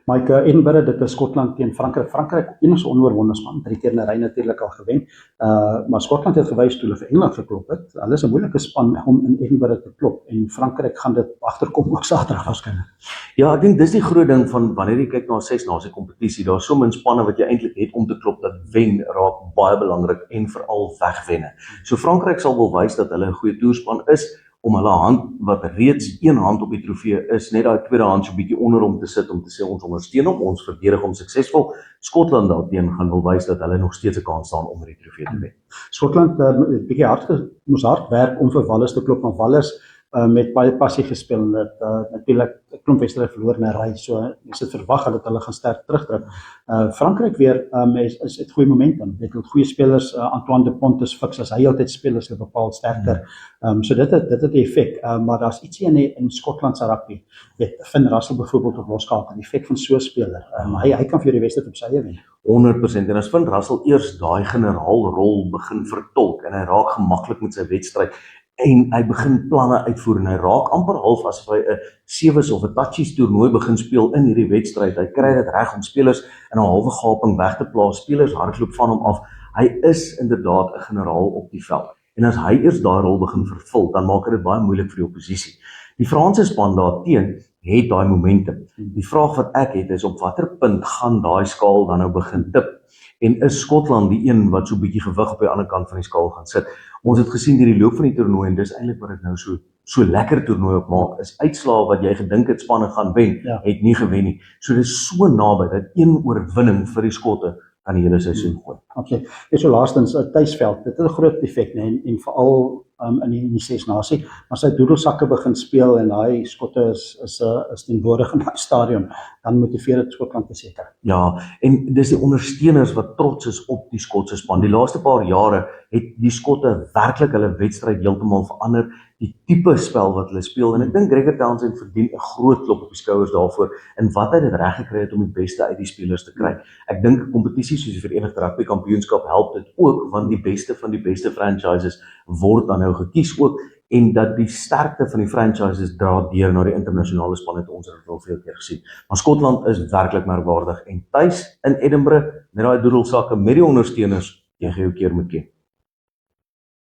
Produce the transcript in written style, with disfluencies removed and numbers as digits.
Mike, Edinburgh, dit is Skotland teen Frankryk. Frankryk enigste onoorwonde span, 3 keer in 'n ry natuurlik al gewen. Maar Skotland het gewys toe hulle vir Engeland geklop het. Hulle is 'n moeilike span om in Edinburgh te klop en Frankryk gaan dit agterkom ook Saterdag waarskynlik. Ja, ek dink dis die groot ding van wanneer jy kyk na 'n 6 nasie kompetisie, daar's so min spanne wat jy eintlik het om te klop, dat wen raak baie belangrik en veral wegwenne. So Frankryk sal wel wys dat hulle 'n goeie toerspan is, om hulle hand, wat reeds een hand op die trofee is, net daai tweede hand so bietjie onder hom te sit, om te sê ons ondersteun hom, ons verdedig hom suksesvol. Skotland daarteen gaan wil wys dat hulle nog steeds 'n kans staan om die trofee te wen. Skotland bietjie moes hard werk om vir Wales te klop, maar Wales met baie passie gespeel en dit natuurlik 'n klomp wedstrye verloor in 'n ry, so mens het verwag dat hulle gaan sterk terugdruk. Frankryk weer is het goeie momentum. Dit het goeie spelers, Antoine Dupont is fiks, as hy altyd spelers het bepaal sterker. So dit het 'n effek, maar daar's ietsie in Skotland se rugby. Finn Russell byvoorbeeld op loskaart, die effek van so 'n speler. Hy kan vir die wedstryd op sy eie wen. 100%, en as Finn Russell eers daai generaalrol begin vertolk en hy raak gemaklik met sy wedstryd en hy begin planne uitvoer en hy raak amper half asof hy 'n sewees of 'n touchies toernooi begin speel in hierdie wedstryd. Hy kry dit reg om spelers in 'n halwe gaping weg te plaas, spelers hardloop van hom af. Hy is inderdaad 'n generaal op die veld. En as hy eers daai rol begin vervul, dan maak dit baie moeilik vir die oppositie. Die Franse span daarteen het daai momentum. Die vraag wat ek het is, op watter punt gaan daai skaal dan nou begin tip? En is Skotland die een wat so 'n bietjie gewig op die ander kant van die skaal gaan sit? Ons het gesien deur die loop van die toernooi, en dis eintlik wat dit nou so lekker toernooi op maak, is uitslae wat jy gedink het spanne gaan wen, het nie gewen nie. So dis so naby dat een oorwinning vir die Skotte kan die hele seisoen gooi. Absoluut. En so laastens, tuisveld, dit het 'n groot effek, nee, en veral in die 6 nasie, maar sy doedelsakke begin speel en daai Skotte is teenwoordig in daai stadion, dan motiveer dit Skotland beseker. Ja, en dis die ondersteuners wat trots is op die Skotse span. Die laaste paar jare het die Skotte werklik hulle wedstryd heeltemal verander, die tipe spel wat hulle speel, en ek dink Gregor Townsend verdien 'n groot klop op die skouers daarvoor, en wat hy dit reg gekry het om die beste uit die spelers te kry. Ek dink 'n kompetisie soos die Verenigde Rugby Kampioenskap help dit ook, want die beste van die beste franchises word dan nou gekies ook, en dat die sterkte van die franchises dra deur na die internasionale spanne het ons al veel keer gesien. Maar Skotland is werklik merkwaardig, en tuis in Edinburgh met daai doedelsakke met die ondersteuners, jy gaan jou keer moet ken.